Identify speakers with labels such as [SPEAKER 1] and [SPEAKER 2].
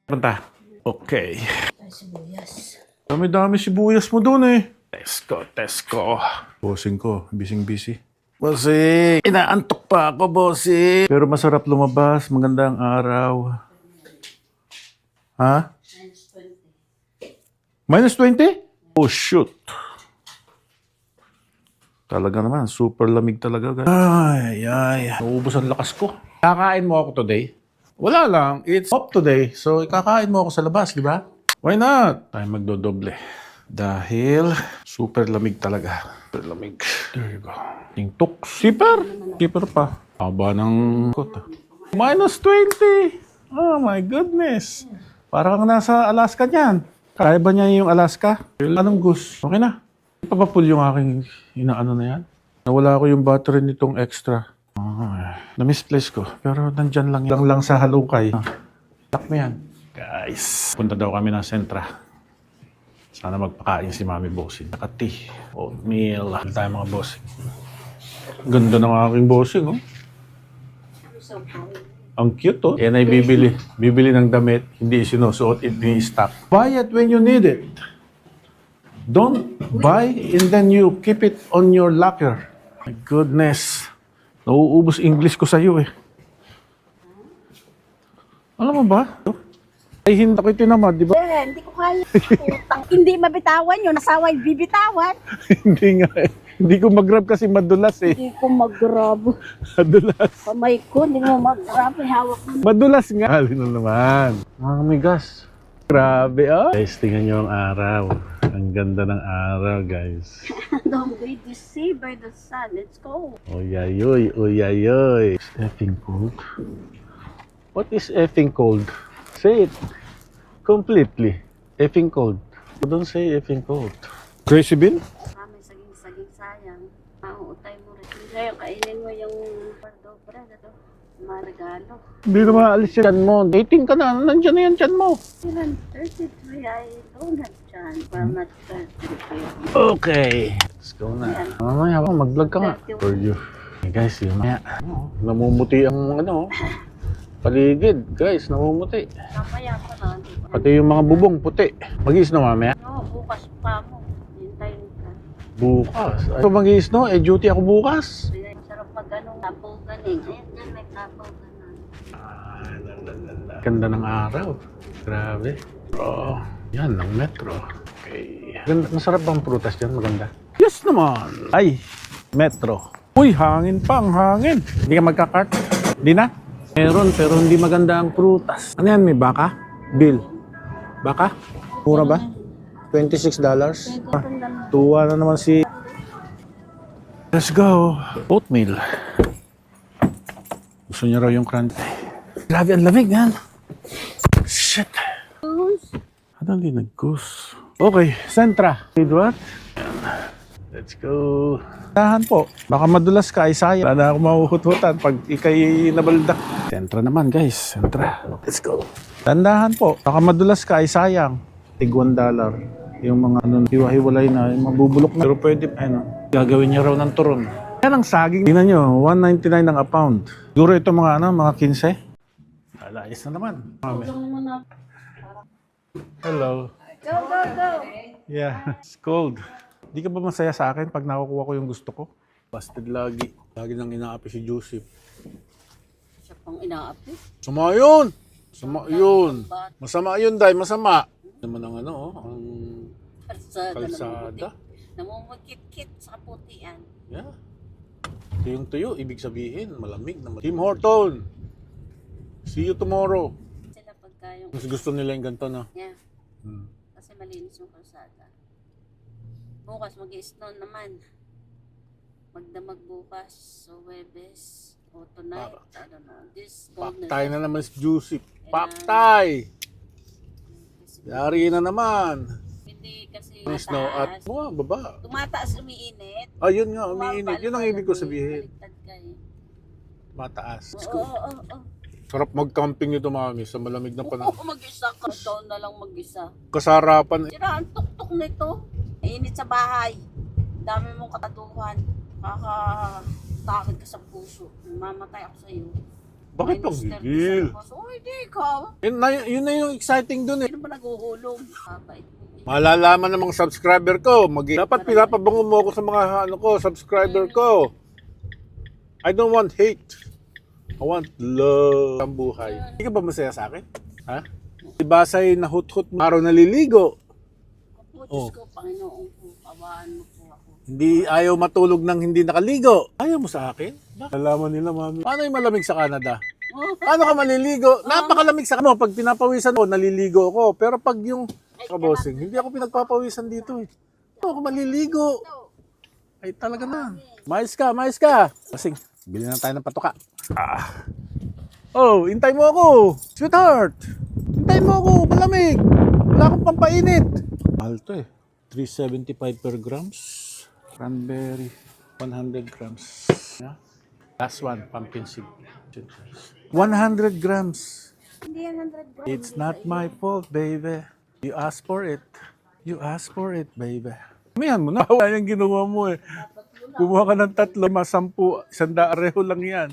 [SPEAKER 1] Punta. Okay.
[SPEAKER 2] Sibuyas.
[SPEAKER 1] Dami-dami sibuyas mo doon eh. Tesko. Bossing ko, busy. Bossing! Inaantok pa ako, bossing! Pero masarap lumabas, magandang araw. Ha? Minus 20? Oh, shoot. Talaga naman, super lamig talaga, guys. Ay. Naubos ang lakas ko. Kakain mo ako today? Wala lang, it's off today. So, ikakain mo ako sa labas, di ba? Why not? Tayo magdodoble. Dahil super lamig talaga. Super lamig. There you go. Tingtok. Zipper pa. Haba ng kot. Minus 20. Oh my goodness. Parang nasa Alaska niyan. Kaya ba niya yung Alaska? Anong goose? Okay na. Papapul yung aking inaano na yan. Nawala ko yung battery nitong extra. Na-misplace ko. Pero nandyan lang sa halukay. Lock mo yan. Guys, punta daw kami ng sentra. Sana magpakain si Mami Bossing. Naka-tea, oatmeal. Ano tayo mga bossing? Ganda ng aking bossing, oh. Ang cute, oh. Yan ay bibili ng damit, hindi sinusuot, ini-stock. Buy it when you need it. Don't buy and then you keep it on your locker. My goodness. Nauubos English ko sa'yo, eh. Alam mo ba? Ay, hindi ko itinamad, di ba?
[SPEAKER 2] Hindi ko kaya. Hindi mabitawan yun. Nasaway bibitawan.
[SPEAKER 1] Hindi nga, eh. Hindi ko mag-grab kasi madulas, eh.
[SPEAKER 2] Hindi ko mag-grab.
[SPEAKER 1] Madulas.
[SPEAKER 2] Kamay ko, hindi mo mag-grab. Hawak mo.
[SPEAKER 1] Madulas nga. Halino naman. Mga migas. Grabe, oh. Guys, tingnan nyo ang araw. Ang ganda ng araw, guys.
[SPEAKER 2] Don't be deceived by the sun. Let's go.
[SPEAKER 1] Oyayoy. It's effing cold. What is effing cold? Say it completely. Effing cold. Don't say effing cold. Crazy Bill?
[SPEAKER 2] Kami saging sayang. Mauutay mo rin. Kaya kainin mo yung pardo, ito. Mga regalo.
[SPEAKER 1] Hindi na maalis yung tiyan mo. 18 ka na. Nandiyan na yan tiyan mo.
[SPEAKER 2] 33, I don't have chance. Well, not 33.
[SPEAKER 1] Okay. Let's go na. Mamaya pa, mag-vlog ka nga. For you. Hey guys, yung maya. Namumuti ang paligid. Guys, namumuti.
[SPEAKER 2] Mamaya pa na.
[SPEAKER 1] Pati yung mga bubong puti. Mag-i-snow mamaya?
[SPEAKER 2] No, bukas pa mo. Hintayin ka.
[SPEAKER 1] Bukas? Ay, mag-i-snow? Eh, duty ako bukas.
[SPEAKER 2] Kaya sarap pag tapong ganing. Ayan yan, may tapong ganing.
[SPEAKER 1] Ganda ng araw. Grabe. Oh, yan, ng metro. Okay. Ganda, masarap bang prutas dyan? Maganda? Yes naman! Ay, metro. Uy, hangin pa, ang hangin. Hindi ka magkakart? Hindi na? Meron, pero hindi maganda ang prutas. Ano yan, may baka? Bill. Baka? Mura ba? $26? Tuwa na naman si... Let's go. Oatmeal. Gusto niya raw yung crunchy. Grabe, ang lamig yan. Shit. Ano hindi nag-goose? Okay, sentra. Edward. Let's go. Tahan po. Baka madulas ka, ay sayang. Wala na ako mahuhut-hutan pag ikay nabaldak. Sentra naman, guys. Sentra. Let's go. Tandahan po. Baka madulas ka, ay sayang. Tig $1. Yung mga hiwa-hiwalay na, yung mabubulok na. Pero pwede, gagawin niya raw ng turon. Yan ang saging. Tingnan nyo, $1.99 ang a pound. Siguro ito mga mga 15. Alayos na naman. Hello.
[SPEAKER 2] Go!
[SPEAKER 1] Yeah, it's cold. Di ka ba masaya sa akin pag nakukuha ko yung gusto ko? Busted lagi. Lagi nang inaapi si Joseph.
[SPEAKER 2] Siya pang inaapi.
[SPEAKER 1] Sama yun! Masama yun, Day. Masama. Naman ang ang kalsada.
[SPEAKER 2] Namumukit-kit sa kaputian.
[SPEAKER 1] Yeah. Tuyong-tuyo, ibig sabihin, malamig na. Tim Horton! See you tomorrow.
[SPEAKER 2] Sila pagka yung...
[SPEAKER 1] Mas gusto nila yung ganito, no?
[SPEAKER 2] Yeah. Kasi malinis yung kalsada. Bukas mag-i-snow naman. Magdamag bukas. So, Webes. O tonight. I don't know. This cold
[SPEAKER 1] Paktay na naman si Joseph. Paktay! Yari na naman.
[SPEAKER 2] Hindi kasi
[SPEAKER 1] Snow at baba.
[SPEAKER 2] tumataas, umiinit.
[SPEAKER 1] Ayun nga, umiinit. Yun ang ibig ko sabihin.
[SPEAKER 2] Baliktad ka eh.
[SPEAKER 1] Mataas.
[SPEAKER 2] Oo.
[SPEAKER 1] Sarap mag-camping nito, Mami, sa malamig na panahon.
[SPEAKER 2] Oo, mag-isa ka. Ikaw na lang mag-isa.
[SPEAKER 1] Kasarapan.
[SPEAKER 2] Sira, ang tuktok nito. Init sa bahay. Dami mong kataduhan. Takot ka sa puso. Mamatay ako sa iyo.
[SPEAKER 1] Bakit pang gigil?
[SPEAKER 2] Oh, hindi ikaw.
[SPEAKER 1] Yun na yung exciting dun eh.
[SPEAKER 2] Sino ba naghuhulog? Babait mo.
[SPEAKER 1] Malalaman ng mga subscriber ko. Dapat pinapabango mo ako sa mga subscriber ko. I don't want hate. I want love ang buhay. Hindi ka ba masaya sa akin? Ha? Diba sa'y nahut-hut mo, araw naliligo.
[SPEAKER 2] Opo, Diyos ko, Panginoon ko, pawaan mo po ako.
[SPEAKER 1] Hindi ayaw matulog ng hindi nakaligo. Ayaw mo sa akin? Alaman nila, mami. Paano yung malamig sa Canada? Paano ka maliligo? Napakalamig sa mo. Pag pinapawisan mo, naliligo ako. Pero pag yung kabosing, hindi ako pinagpapawisan dito eh. Ako maliligo. Ay talaga na. Mais ka. Kasing, bili na tayo ng patuka. Oh, hintay mo ako. Sweetheart. Hintay mo ako. Malamig. Wala akong pampainit. Mahal to eh. 375 per grams. Cranberry. 100 grams. Yeah. Last one, pumpkin seed. 100 grams.
[SPEAKER 2] Hindi yan 100 grams.
[SPEAKER 1] It's not my fault, baby. You asked for it. You asked for it, baby. Kumihan mo na. Wala yung ginawa mo eh. Kumuha ka ng 3, 10, 100 lang yan.